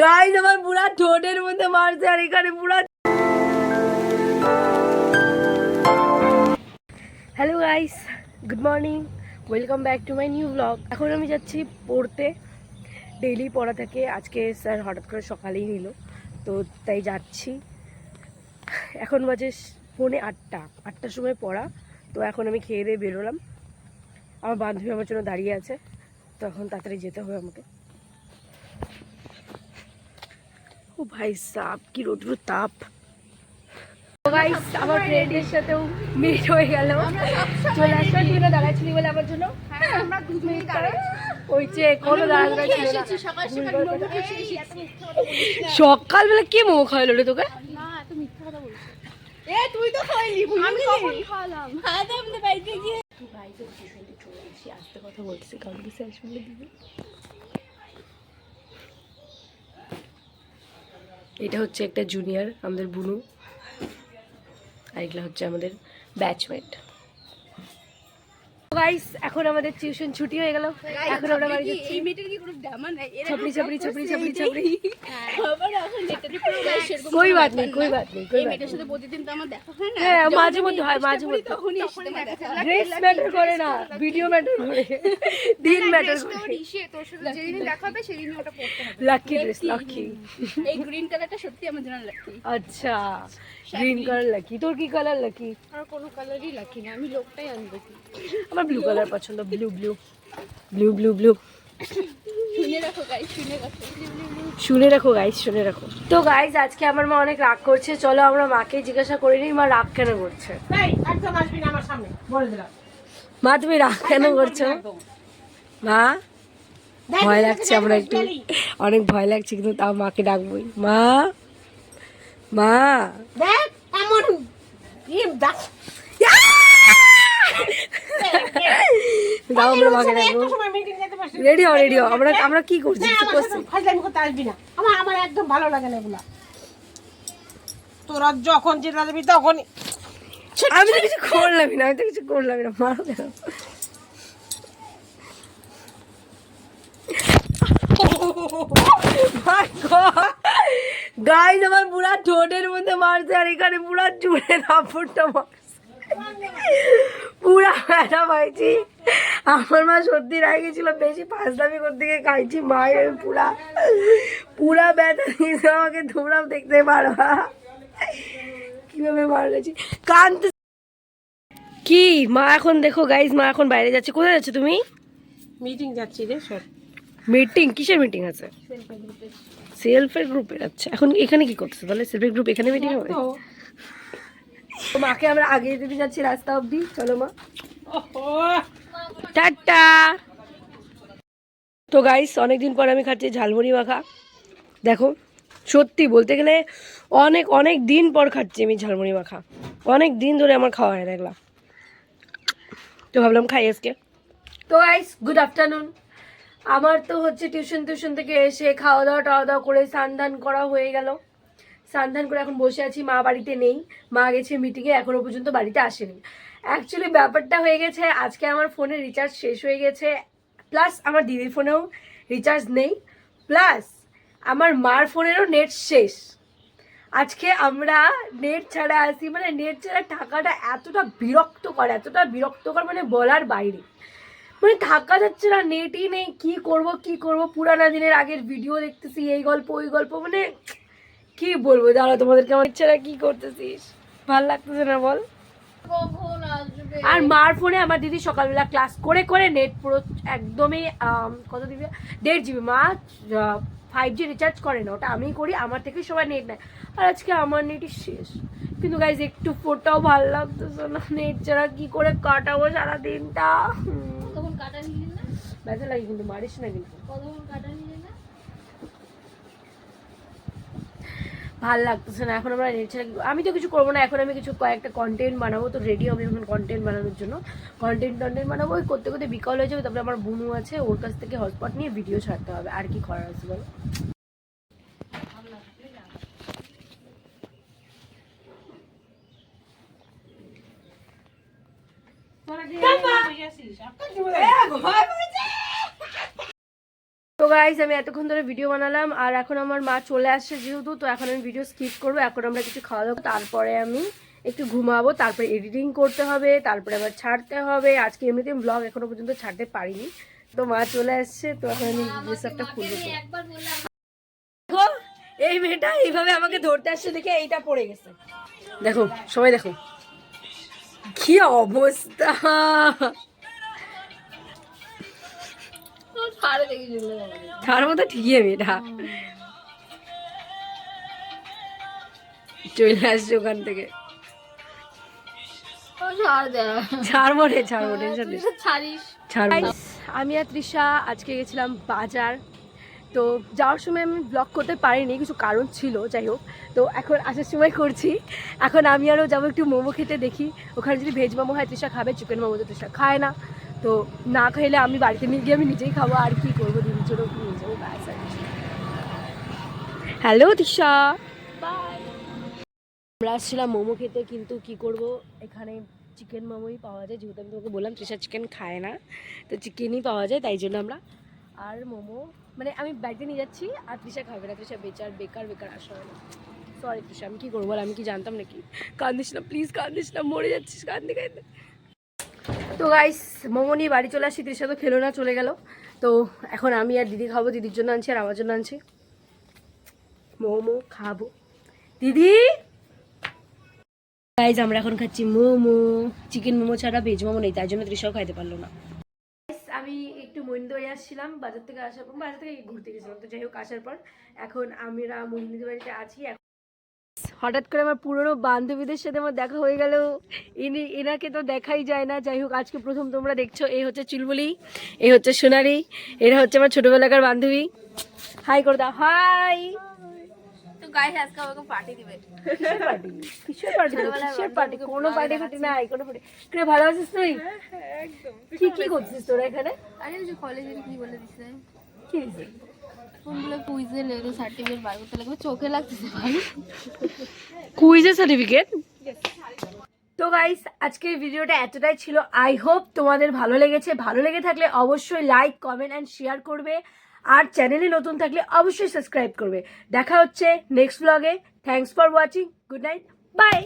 Guys আমার পুরা ঠোঁটের মধ্যে মারছে আর এখানে পুরা। Hello guys, good morning, welcome back to my new blog. এখন আমি যাচ্ছি পড়তে, ডেইলি পড়া থাকে। আজকে স্যার হঠাৎ করে সকালেই নিল, তো তাই যাচ্ছি। এখন বাজে 8:45, সময় পড়া। তো এখন আমি খেয়ে দিয়ে বেরোলাম। আমার বান্ধবী আমার জন্য দাঁড়িয়ে আছে, তো এখন তাড়াতাড়ি যেতে হবে আমাকে। ও ভাই সাপ, কি রোদ্র তাপ। গাইস আমার ফ্রেন্ডের সাথেও মিট হয়ে গেল। চলে আসলাম, তুই না দাঁড়াচ্ছিলি বলে আমার জন্য। আমরা দুজনেই দাঁড়াইছি। ওই যে কোনো দাঁড়ানো ছিল না। সকাল সকাল মোমো খেয়ে এসেছি। সকালবেলা কে মোমো খাওয়ালো রে তোকে? না, এত মিথ্যা কথা বলছিস। এ তুই তো খাইলি, আমি কখন খাওয়ালাম? হ্যাঁ, তো আমাদের বাড়িতে গিয়ে তুই ভাই তো টিউশন চলে আসি, আস্তে কথা বলছি কারণ কি স্যার শুনলে দিবি। এটা হচ্ছে একটা জুনিয়র, আমাদের বুনু, আর এগুলো হচ্ছে আমাদের ব্যাচমেট। গাইস এখন আমাদের টিউশন ছুটি হয়ে গেল, এখন আমরা বাড়ি যাচ্ছি। এই মেয়েটার কি কোনো ড্রামা নাই? छपरी छपरी छपरी छपरी छपरी। আবার এখন নেটারি প্রোগ্রাম সেরকম कोई बात नहीं, कोई बात नहीं, कोई এই बात মেয়েটার সাথে প্রতিদিন তো আমার দেখা হয় না। হ্যাঁ, মাঝে মধ্যে হয়, মাঝে মধ্যে। তখনই এসে তোমার দেখা হয়। ড্রেস ম্যাটার করে না, ভিডিও ম্যাটার করে, দিন ম্যাটার করে। তোর সাথে যেদিন দেখা হবে সেদিনই ওটা পড়তে হবে। Lucky dress, lucky. এই গ্রিন কালারটা সত্যি আমার জন্য লাকি। আচ্ছা, গ্রিন কালার লাকি। তোর কি কালার লাকি? আর কোনো কালারই লাকি না, আমি লোকটাই আনবো। আমার ব্লু কালার পছন্দ, blue blue blue blue blue. শুনে রাখো গাইস, শুনে রাখো। শুনে রাখো গাইস, শুনে রাখো। তো গাইস আজকে আমার মা অনেক রাগ করছে, চলো আমরা মাকে জিজ্ঞাসা করে নিই মা রাগ কেন করছে। একদম আসবি না আমার সামনে, বলে দিলাম। মা তুমি রাগ কেন করছো? মা ভয় লাগছে, আমরা একটু অনেক ভয় লাগছে, কিন্তু তাও মাকে ডাকবই। মা, মা দেখ এমন দেখ দাও, আমরা মাকে ডাকবো। সময় মিটিং যেতে পারছিস। রেডি হও, রেডি হও। আমরা কি করছি? কিছু করছি? ফাজলামি করতে আসবি না, আমার একদম ভালো লাগে না এগুলা। তোরা যখন যেটা দিবি তখন আমি তো কিছু করলামই না, আমি তো কিছু করলামই না, মারো কেন? গাইস আমার পুরা ঠোঁটের মধ্যে মারছে আর এখানে পুরা চুড়ে নাপড়টা মারছে, পুরা ব্যথা পাইছি। আমার মা সত্যি রাগে গেছিল, বেশি ফাজলামি করতে গিয়ে খাইছি। মায়ের পুরা পুরা ব্যথা দিয়েছে আমাকে, তোমরাও দেখতে পারবা কিভাবে মার গেছি। কানতে কি মা এখন দেখো গাইস, মা এখন বাইরে যাচ্ছে। কোথায় যাচ্ছে তুমি? মিটিং যাচ্ছি রে সর। মিটিং? কিসের মিটিং আছে? সেলফের গ্রুপের। আচ্ছা, এখন এখানে কি করতেছে তাহলে? সেলফের গ্রুপ এখানে মিটিং হবে? তো মাকে আমরা আগে দিতে যাচ্ছি রাস্তা অবধি, চলো মা, টাটা। তো গাইস অনেকদিন পর আমি খাচ্ছি ঝালমুড়ি মাখা। দেখো সত্যি বলতে গেলে অনেক অনেক দিন পর খাচ্ছি আমি ঝালমুড়ি মাখা, অনেক দিন ধরে আমার খাওয়া হয় না এগুলা, তো ভাবলাম খাই আজকে। তো গাইস গুড আফটারনুন। আমার তো হচ্ছে টিউশন থেকে এসে খাওয়া দাওয়া করে স্নান করা হয়ে গেল। স্নান করে এখন বসে আছি, মা বাড়িতে নেই, মা গেছে মিটিংয়ে, এখনো পর্যন্ত বাড়িতে আসেনি। অ্যাকচুয়ালি ব্যাপারটা হয়ে গেছে, আজকে আমার ফোনে রিচার্জ শেষ হয়ে গেছে, প্লাস আমার দিদির ফোনেও রিচার্জ নেই, প্লাস আমার মার ফোনেরও নেট শেষ। আজকে আমরা নেট ছাড়া আসি, মানে নেট ছাড়া থাকাটা এতটা বিরক্তকর মানে বলার বাইরে, মানে থাকা যাচ্ছে না, নেটই নেই। কি করব পুরানা দিনের আগের ভিডিও দেখতেছি, এই গল্প ওই গল্প, মানে কি বলবো। দাঁড়া তোমাদেরকে, আমার ছাড়া কি করতেছিস, ভাল লাগতেছে না বল। আর মার ফোনে আমার দিদি সকালবেলা ক্লাস করে করে নেট পুরো একদমই কত দিবে, 1.5 GB। মা 5G রিচার্জ করে না, ওটা আমিই করি, আমার থেকে সবাই নেট নেয়। আর আজকে আমার নেটই শেষ। কিন্তু গাইজ একটু ফোটাও ভালো লাগতেছে না, নেট ছাড়া কি করে কাটাবো সারাদিনটা। তখন কাটা নিলি না? ব্যথা লাগে কিন্তু, মারিস না কিন্তু। কতক্ষণ কাটা নিলি না? ভাল লাগতেছে না এখন। আমরা নেট ছাড়া আমি তো কিছু করবো না এখন, আমি কিছু কয়েকটা কন্টেন্ট বানাবো, তো রেডি হবে এখন কন্টেন্ট বানানোর জন্য। কন্টেন্ট বানাবো, ওই করতে করতে বিকাল হয়ে যাবে। তারপরে আমার বুনু আছে, ওর কাছ থেকে হটস্পট নিয়ে ভিডিও ছাড়তে হবে। আর কি করার আছে বলো। তো গাইস গাইস আমি এতক্ষণ ধরে ভিডিও বানালাম আর এখন আমার মা চলে আসছে যেহেতু, তো এখন আমি ভিডিও স্কিপ করবো। এখন আমরা কিছু খাওয়া দাবো, তারপরে আমি একটু ঘুমাবো, তারপরে এডিটিং করতে হবে, তারপরে আবার ছাড়তে হবে। আজকে এমনিতে ব্লগ এখনো পর্যন্ত ছাড়তে পারিনি, তো মা চলে আসছে, তো এখন আমি ড্রেসআপটা খুলবো। দেখো এই মেয়েটা এইভাবে আমাকে ধরতে আসছে দেখে এইটা পড়ে গেছে। দেখো সবাই দেখো কি অবস্থা। তার মতো ঠিকই আমি এটা চলে আসছে ওখান থেকে। আমি আর তৃষা আজকে গেছিলাম বাজার, তো যাওয়ার সময় আমি ব্লগ করতে পারিনি, কিছু কারণ ছিল, যাই হোক। তো এখন আসার সময় করছি। এখন আমি আরও যাবো একটু মোমো খেতে, দেখি ওখানে যদি ভেজ মোমো হয় তৃষা খাবে, চিকেন মোমো তো তৃষা খায় না, তো না খাইলে আমি বাড়িতে নিয়ে গিয়ে আমি নিজেই খাবো। আর কি করবো, দিদির জন্য নিয়ে যাবো, ব্যাস। হ্যালো তৃষা, আমরা আসছিলাম মোমো খেতে, কিন্তু কি করব এখানে চিকেন মোমোই পাওয়া যায়, যেহেতু আমি তোমাকে বললাম তৃষা চিকেন খায় না, তো চিকেনই পাওয়া যায়, তাই জন্য আমরা আর মোমো মানে আমি বাড়িতে নিয়ে যাচ্ছি। আর তৃষা খাবে না, তৃষা বেকার আসা হয় না। সরি তৃষা, আমি কী করবো, আমি কি জানতাম নাকি। কান্দিস না প্লিজ, কান্দিস না, মরে যাচ্ছিস কান্দে। তো গাইস মোমো নিয়ে বাড়ি চলে আসছি, তৃষা তো খেলো না, চলে গেল। তো এখন আমি আর দিদি খাবো, দিদির জন্য আনছি আর আমার জন্য আনছি মোমো, খাবো। দিদি গাইজ আমরা এখন খাচ্ছি মোমো, চিকেন মোমো ছাড়া ভেজ মোমো নেই, তাই জন্য তৃষাও খাইতে পারলো না। আমি একটু মহিন্দবাড়ি আসছিলাম, বাজার থেকে আসার পর, বাজার থেকে ঘুরতে গেছিলাম, তো যাই হোক আসার পর এখন আমরা মহিন্দবাড়িতে আছি। হঠাৎ করে আমার পুরনো বান্ধবীদের সাথে আমার দেখা হয়ে গেল, এনাকে তো দেখাই যায় না। যাই হোক আজকে প্রথম তোমরা দেখছো, এই হচ্ছে চুলবুলি, এই হচ্ছে সোনালি, এরা হচ্ছে আমার ছোটবেলাকার বান্ধবী। হাই করে দাও, হাই। তো গাইস আজকে আমাকে পার্টি দিবে। কিসের পার্টি? কোনো পার্টি নাই, কোনো পার্টি। তুই ভালো আছিস? তুই একদম কি করছিস তোরা এখানে? আরে ওই যে কলেজের কি বলে দিছে, কি হয়েছে? কোনগুলো কুইজে লেগে সার্টিফিকেট বার করতে লাগবে, চোখে লাগতেছে ভাই। কুইজের সার্টিফিকেট। তো গাইস আজকের ভিডিওটা এতটাই ছিল, আই হোপ তোমাদের ভালো লেগেছে। ভালো লেগে থাকলে অবশ্যই লাইক, কমেন্ট অ্যান্ড শেয়ার করবে, আর চ্যানেলে নতুন থাকলে অবশ্যই সাবস্ক্রাইব করবে। দেখা হচ্ছে নেক্সট ব্লগে। Thanks for watching, good night, by.